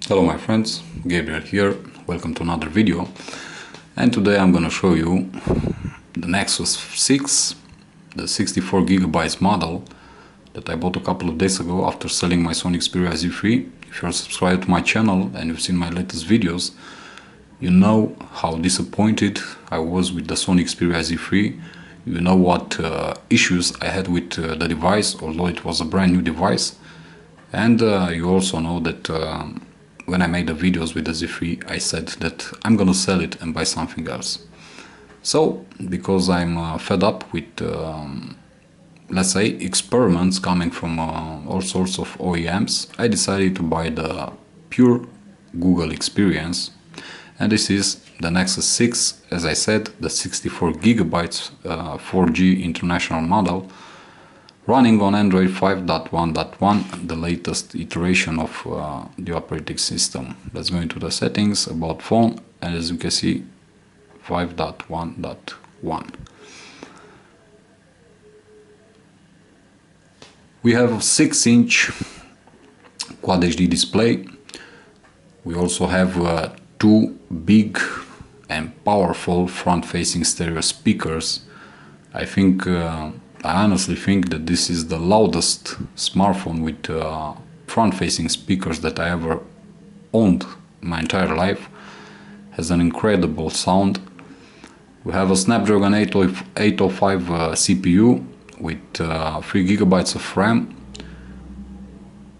Hello my friends, Gabriel here, welcome to another video, and today I'm gonna show you the Nexus 6, the 64GB model that I bought a couple of days ago after selling my Sony Xperia Z3. If you're subscribed to my channel and you've seen my latest videos, you know how disappointed I was with the Sony Xperia Z3. You know what issues I had with the device, although it was a brand new device. And you also know that when I made the videos with the Z3, I said that I'm gonna sell it and buy something else. So, because I'm fed up with, let's say, experiments coming from all sorts of OEMs, I decided to buy the pure Google experience. And this is the Nexus 6, as I said, the 64GB 4G international model, running on Android 5.1.1, the latest iteration of the operating system. Let's go into the settings, about phone, and as you can see, 5.1.1. We have a 6-inch Quad HD display. We also have two big and powerful front-facing stereo speakers. I honestly think that this is the loudest smartphone with front-facing speakers that I ever owned my entire life. Has an incredible sound. We have a Snapdragon 805 CPU with 3GB of RAM.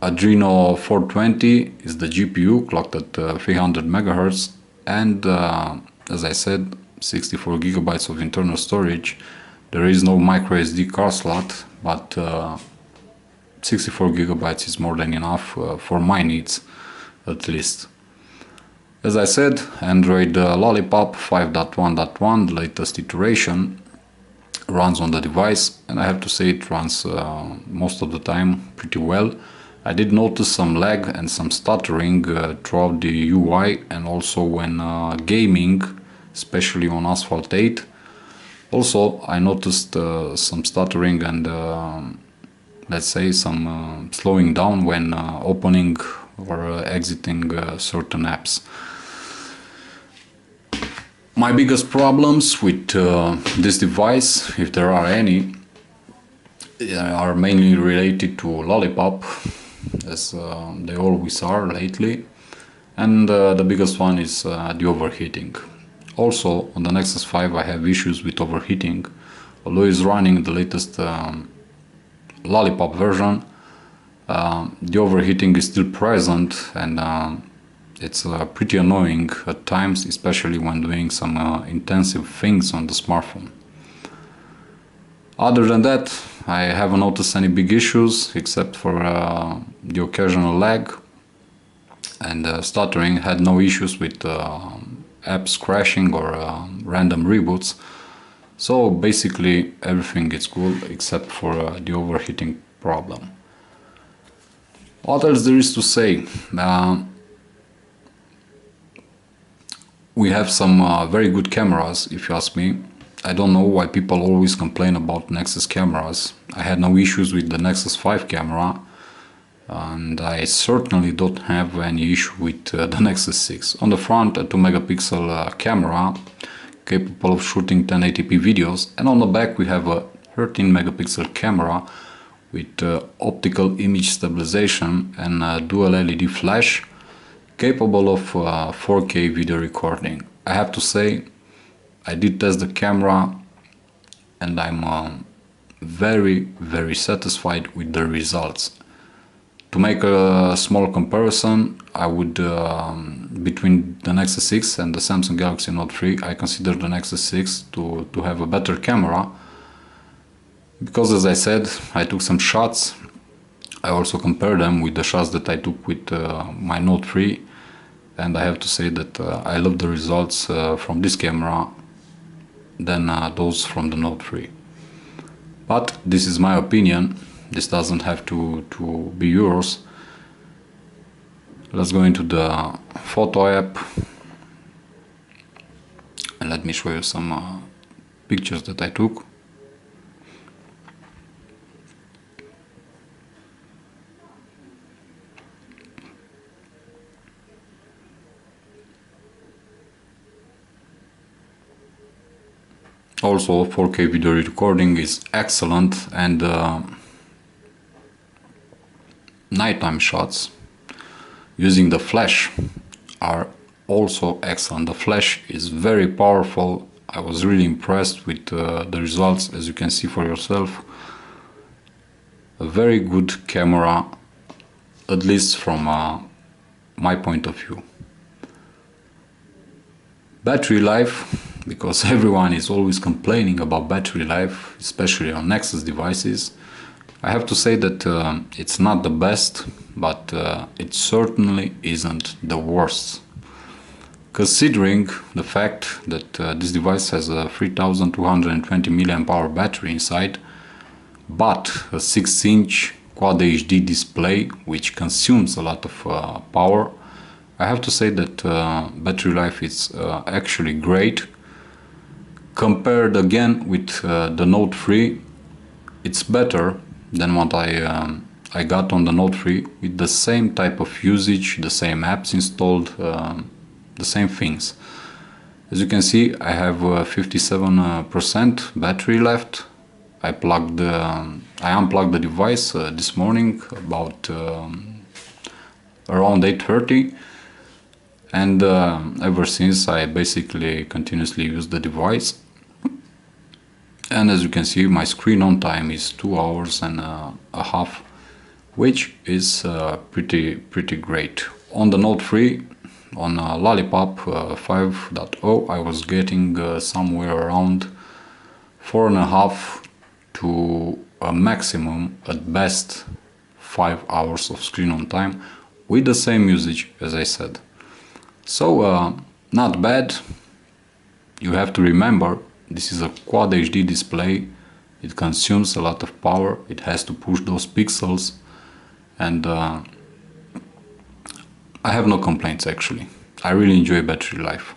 Adreno 420 is the GPU, clocked at 300 MHz, and as I said, 64GB of internal storage. There is no microSD card slot, but 64GB is more than enough for my needs, at least. As I said, Android Lollipop 5.1.1, the latest iteration, runs on the device, and I have to say it runs most of the time pretty well. I did notice some lag and some stuttering throughout the UI, and also when gaming, especially on Asphalt 8. Also, I noticed some stuttering and let's say some slowing down when opening or exiting certain apps. My biggest problems with this device, if there are any, are mainly related to Lollipop, as they always are lately, and the biggest one is the overheating. Also, on the Nexus 5 I have issues with overheating. Although it's running the latest Lollipop version, the overheating is still present, and it's pretty annoying at times, especially when doing some intensive things on the smartphone. Other than that, I haven't noticed any big issues, except for the occasional lag, and stuttering. Had no issues with apps crashing or random reboots. So basically everything is good except for the overheating problem. What else there is to say? We have some very good cameras, if you ask me. I don't know why people always complain about Nexus cameras. I had no issues with the Nexus 5 camera, and I certainly don't have any issue with the Nexus 6. On the front, a 2-megapixel camera capable of shooting 1080p videos, and on the back we have a 13-megapixel camera with optical image stabilization and dual LED flash capable of 4K video recording. I have to say, I did test the camera and I'm very satisfied with the results. To make a small comparison, I would between the Nexus 6 and the Samsung Galaxy Note 3, I consider the Nexus 6 to have a better camera, because as I said, I took some shots. I also compared them with the shots that I took with my Note 3, and I have to say that I love the results from this camera than those from the Note 3. But this is my opinion. This doesn't have to be yours. Let's go into the photo app and let me show you some pictures that I took. Also 4K video recording is excellent, and nighttime shots using the flash are also excellent. The flash is very powerful. I was really impressed with the results, as you can see for yourself. A very good camera, at least from my point of view. Battery life, because everyone is always complaining about battery life, especially on Nexus devices. I have to say that it's not the best, but it certainly isn't the worst. Considering the fact that this device has a 3220 mAh battery inside, but a 6-inch Quad HD display, which consumes a lot of power, I have to say that battery life is actually great. Compared again with the Note 3, it's better than what I got on the Note 3, with the same type of usage, the same apps installed, the same things. As you can see, I have 57% battery left. I unplugged the device this morning about around 8:30, and ever since I basically continuously use the device. And as you can see, my screen on time is 2 hours and a half, which is pretty great. On the Note 3, on Lollipop 5.0, I was getting somewhere around 4.5 to a maximum, at best, 5 hours of screen on time, with the same usage as I said. So not bad. You have to remember, this is a Quad HD display. It consumes a lot of power. It has to push those pixels, and I have no complaints actually. I really enjoy battery life.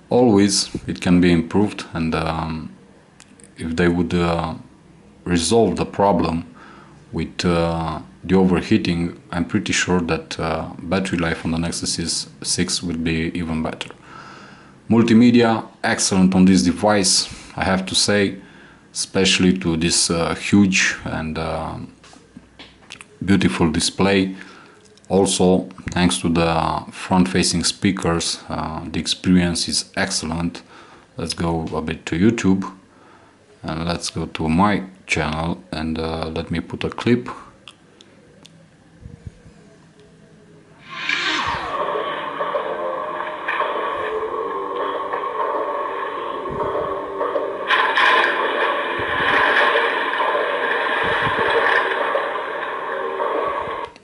Always it can be improved, and if they would resolve the problem with the overheating, I'm pretty sure that battery life on the Nexus 6 will be even better. Multimedia, excellent on this device, I have to say, especially to this huge and beautiful display. Also, thanks to the front-facing speakers, the experience is excellent. Let's go a bit to YouTube, and let's go to my channel, and let me put a clip.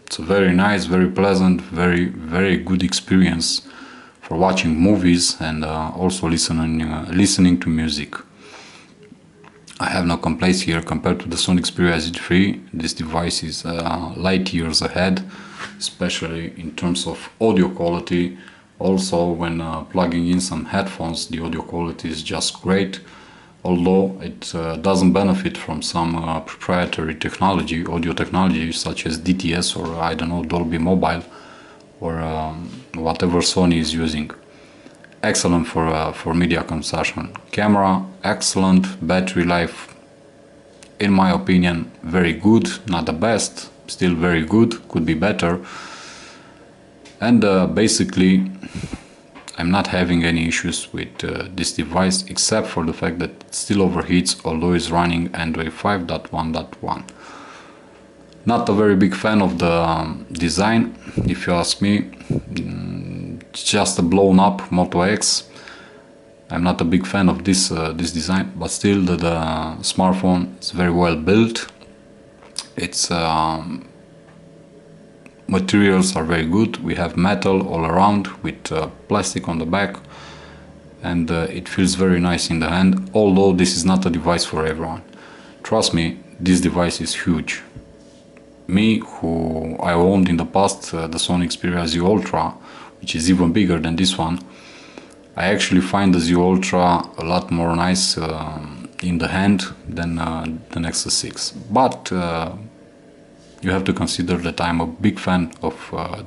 It's a very nice, very pleasant, very good experience for watching movies and also listening to music. I have no complaints here compared to the Sony Xperia Z3. This device is light years ahead, especially in terms of audio quality. Also, when plugging in some headphones, the audio quality is just great. Although it doesn't benefit from some proprietary technology, audio technology, such as DTS or I don't know, Dolby Mobile, or whatever Sony is using. Excellent for media consumption. Camera, excellent. Battery life, in my opinion, very good. Not the best, still very good, could be better. And basically, I'm not having any issues with this device, except for the fact that it still overheats, although it's running Android 5.1.1. Not a very big fan of the design, if you ask me. It's just a blown up Moto X. I'm not a big fan of this design, but still the smartphone is very well built. Its materials are very good. We have metal all around with plastic on the back, and it feels very nice in the hand, although this is not a device for everyone. Trust me, this device is huge. Me, who I owned in the past the Sony Xperia Z Ultra, which is even bigger than this one, I actually find the Z Ultra a lot more nice in the hand than the Nexus 6. But you have to consider that I'm a big fan of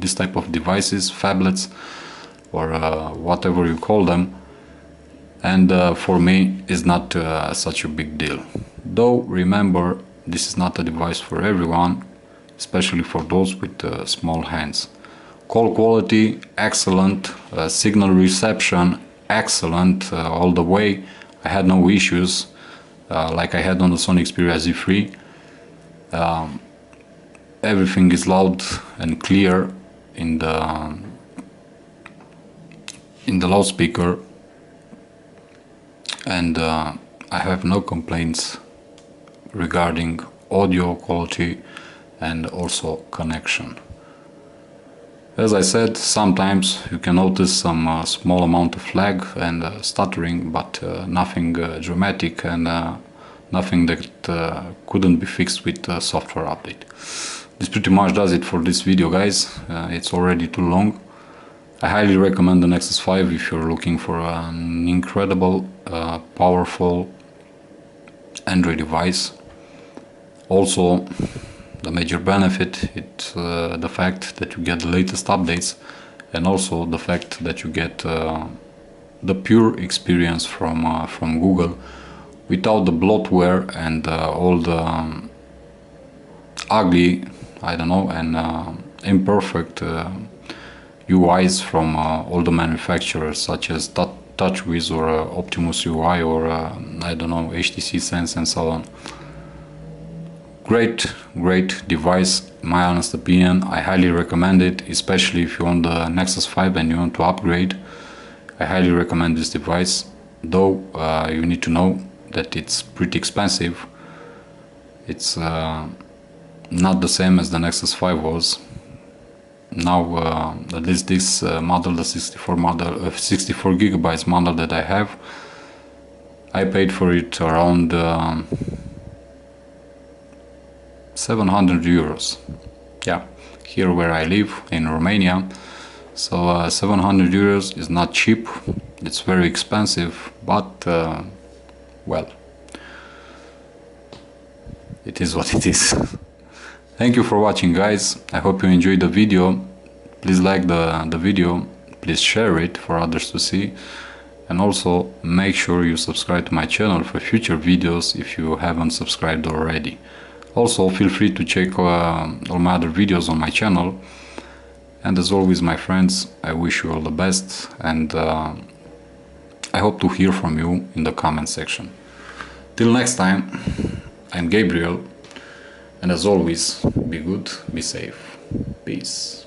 this type of devices, phablets, or whatever you call them. and for me it's not such a big deal. Though remember, this is not a device for everyone, especially for those with small hands. Call quality excellent, signal reception excellent all the way. I had no issues like I had on the Sony Xperia Z3. Everything is loud and clear in the loudspeaker, and I have no complaints regarding audio quality and also connection. As I said, sometimes you can notice some small amount of lag and stuttering, but nothing dramatic, and nothing that couldn't be fixed with a software update. This pretty much does it for this video, guys. It's already too long. I highly recommend the Nexus 5 if you're looking for an incredible, powerful Android device. Also, the major benefit is the fact that you get the latest updates, and also the fact that you get the pure experience from Google, without the bloatware and all the ugly, I don't know, and imperfect UIs from all the manufacturers, such as TouchWiz or Optimus UI or I don't know, HTC Sense and so on. Great device, my honest opinion. I highly recommend it, especially if you own the Nexus 5 and you want to upgrade. I highly recommend this device, though you need to know that it's pretty expensive. It's not the same as the Nexus 5 was. Now at least this model, the 64 gigabytes model that I have, I paid for it around 700 euros. Yeah, here where I live in Romania. So 700 euros is not cheap, it's very expensive, but well, it is what it is. Thank you for watching, guys. I hope you enjoyed the video. Please like the video, please share it for others to see, and also make sure you subscribe to my channel for future videos if you haven't subscribed already. Also, feel free to check all my other videos on my channel. And as always, my friends, I wish you all the best, and I hope to hear from you in the comment section. Till next time, I'm Gabriel, and as always, be good, be safe, peace.